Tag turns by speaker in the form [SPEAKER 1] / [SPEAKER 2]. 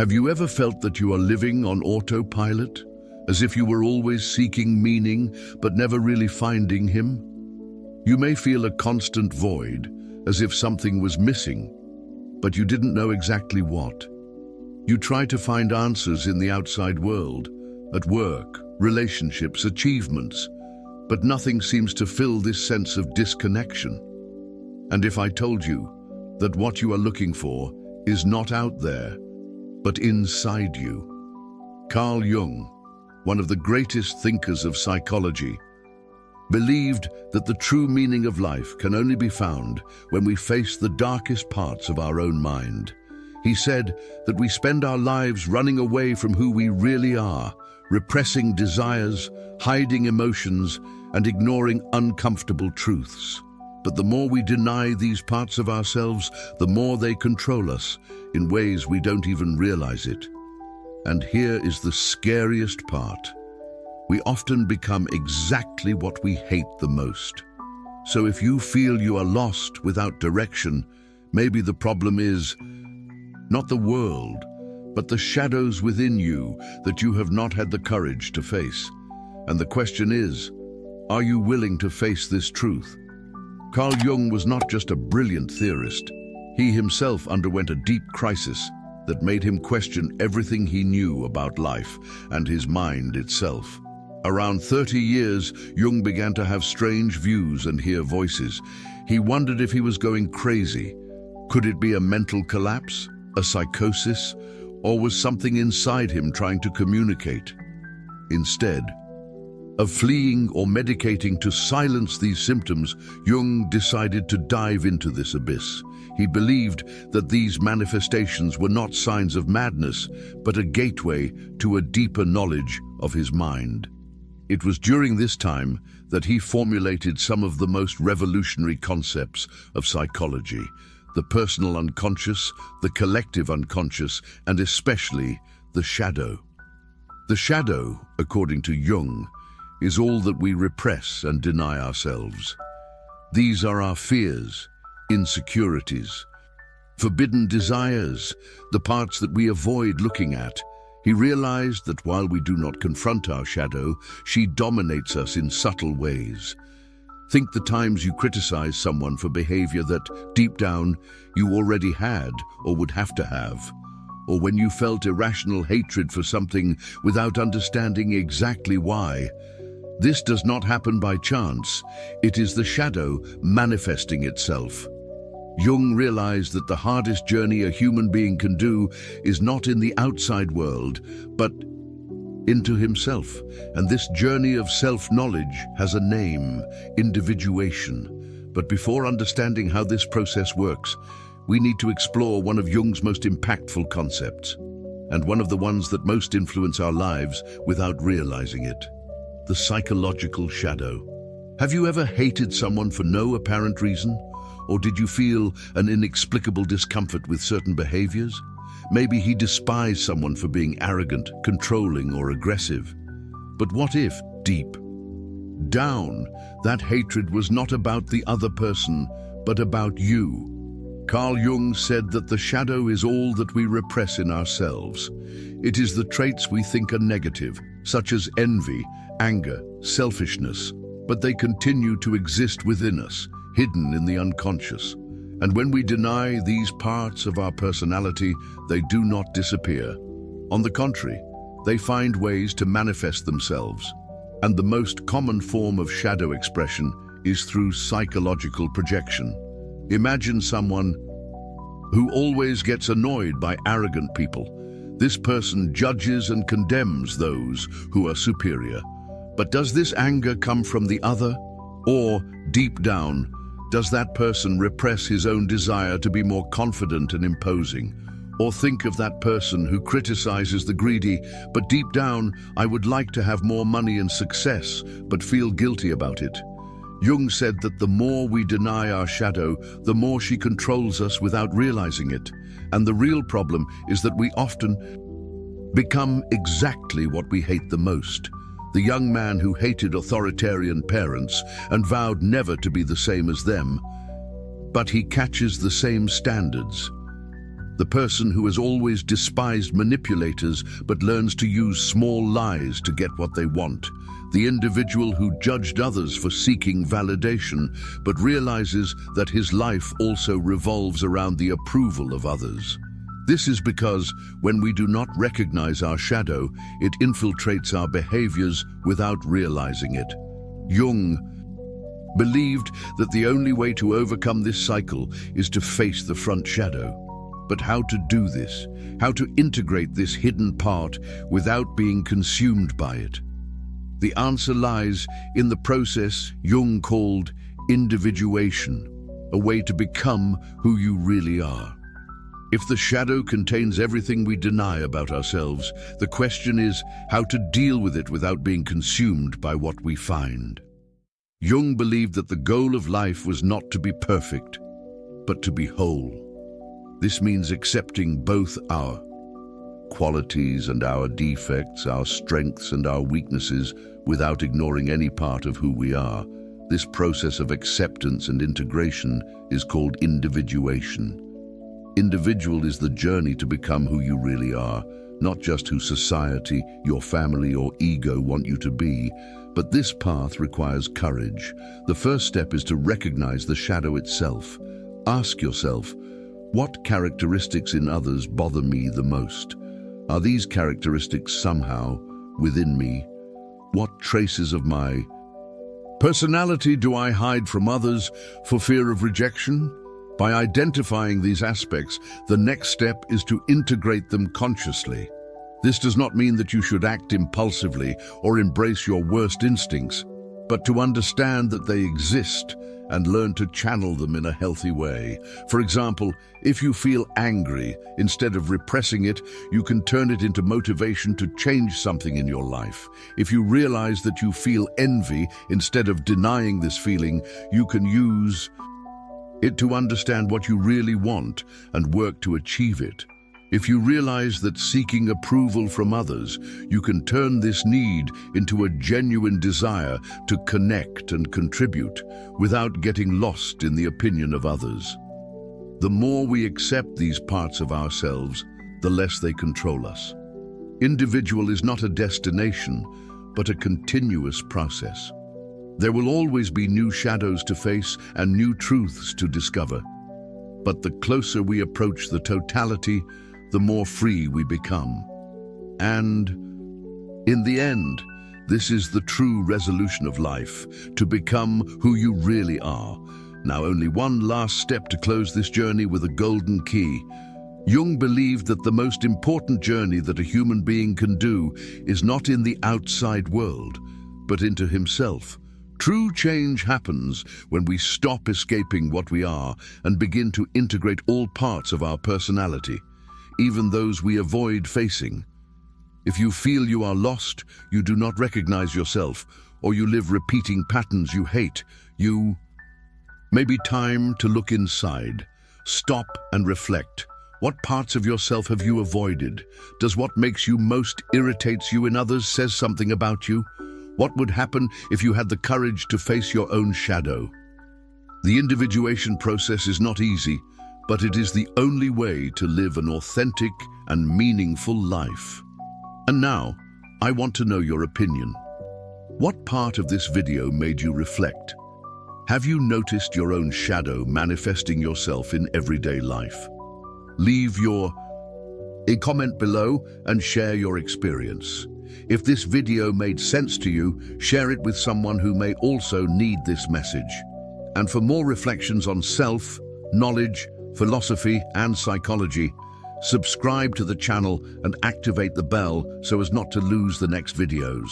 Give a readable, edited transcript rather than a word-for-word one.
[SPEAKER 1] Have you ever felt that you are living on autopilot, as if you were always seeking meaning but never really finding him? You may feel a constant void, as if something was missing, but you didn't know exactly what. You try to find answers in the outside world, at work, relationships, achievements, but nothing seems to fill this sense of disconnection. And if I told you that what you are looking for is not out there, but inside you? Carl Jung, one of the greatest thinkers of psychology, believed that the true meaning of life can only be found when we face the darkest parts of our own mind. He said that we spend our lives running away from who we really are, repressing desires, hiding emotions, and ignoring uncomfortable truths. But the more we deny these parts of ourselves, the more they control us in ways we don't even realize it. And here is the scariest part. We often become exactly what we hate the most. So if you feel you are lost without direction, maybe the problem is not the world, but the shadows within you that you have not had the courage to face. And the question is, are you willing to face this truth? Carl Jung was not just a brilliant theorist. He himself underwent a deep crisis that made him question everything he knew about life and his mind itself. Around 30 years, Jung began to have strange views and hear voices. He wondered if he was going crazy. Could it be a mental collapse, a psychosis, or was something inside him trying to communicate? Instead of fleeing or medicating to silence these symptoms, Jung decided to dive into this abyss. He believed that these manifestations were not signs of madness, but a gateway to a deeper knowledge of his mind. It was during this time that he formulated some of the most revolutionary concepts of psychology: the personal unconscious, the collective unconscious, and especially the shadow. The shadow, according to Jung, is all that we repress and deny ourselves. These are our fears, insecurities, forbidden desires, the parts that we avoid looking at. He realized that while we do not confront our shadow, she dominates us in subtle ways. Think the times you criticize someone for behavior that, deep down, you already had or would have to have. Or when you felt irrational hatred for something without understanding exactly why. This does not happen by chance. It is the shadow manifesting itself. Jung realized that the hardest journey a human being can do is not in the outside world, but into himself. And this journey of self-knowledge has a name: individuation. But before understanding how this process works, we need to explore one of Jung's most impactful concepts, and one of the ones that most influence our lives without realizing it: the psychological shadow. Have you ever hated someone for no apparent reason? Or did you feel an inexplicable discomfort with certain behaviors? Maybe he despised someone for being arrogant, controlling, or aggressive. But what if, deep down, that hatred was not about the other person, but about you? Carl Jung said that the shadow is all that we repress in ourselves. It is the traits we think are negative, such as envy, anger, selfishness, but they continue to exist within us, hidden in the unconscious. And when we deny these parts of our personality, they do not disappear. On the contrary, they find ways to manifest themselves. And the most common form of shadow expression is through psychological projection. Imagine someone who always gets annoyed by arrogant people. This person judges and condemns those who are superior. But does this anger come from the other? Or, deep down, does that person repress his own desire to be more confident and imposing? Or think of that person who criticizes the greedy, but deep down, I would like to have more money and success, but feel guilty about it. Jung said that the more we deny our shadow, the more she controls us without realizing it. And the real problem is that we often become exactly what we hate the most. The young man who hated authoritarian parents and vowed never to be the same as them, but he catches the same standards. The person who has always despised manipulators but learns to use small lies to get what they want. The individual who judged others for seeking validation but realizes that his life also revolves around the approval of others. This is because when we do not recognize our shadow, it infiltrates our behaviors without realizing it. Jung believed that the only way to overcome this cycle is to face the front shadow. But how to do this? How to integrate this hidden part without being consumed by it? The answer lies in the process Jung called individuation, a way to become who you really are. If the shadow contains everything we deny about ourselves, the question is how to deal with it without being consumed by what we find. Jung believed that the goal of life was not to be perfect, but to be whole. This means accepting both our qualities and our defects, our strengths and our weaknesses, without ignoring any part of who we are. This process of acceptance and integration is called individuation. Individual is the journey to become who you really are, not just who society, your family or ego want you to be. But this path requires courage. The first step is to recognize the shadow itself. Ask yourself, what characteristics in others bother me the most? Are these characteristics somehow within me? What traces of my personality do I hide from others for fear of rejection? By identifying these aspects, the next step is to integrate them consciously. This does not mean that you should act impulsively or embrace your worst instincts, but to understand that they exist and learn to channel them in a healthy way. For example, if you feel angry, instead of repressing it, you can turn it into motivation to change something in your life. If you realize that you feel envy, instead of denying this feeling, you can use it to understand what you really want and work to achieve it. If you realize that seeking approval from others, you can turn this need into a genuine desire to connect and contribute without getting lost in the opinion of others. The more we accept these parts of ourselves, the less they control us. Individual is not a destination, but a continuous process. There will always be new shadows to face and new truths to discover. But the closer we approach the totality, the more free we become. And in the end, this is the true resolution of life, to become who you really are. Now, only one last step to close this journey with a golden key. Jung believed that the most important journey that a human being can do is not in the outside world, but into himself. True change happens when we stop escaping what we are and begin to integrate all parts of our personality, even those we avoid facing. If you feel you are lost, you do not recognize yourself, or you live repeating patterns you hate, may be time to look inside. Stop and reflect. What parts of yourself have you avoided? Does what makes you most irritates you in others says something about you? What would happen if you had the courage to face your own shadow? The individuation process is not easy, but it is the only way to live an authentic and meaningful life. And now, I want to know your opinion. What part of this video made you reflect? Have you noticed your own shadow manifesting yourself in everyday life? Leave a comment below and share your experience. If this video made sense to you, share it with someone who may also need this message. And for more reflections on self, knowledge, philosophy, and psychology, subscribe to the channel and activate the bell so as not to lose the next videos.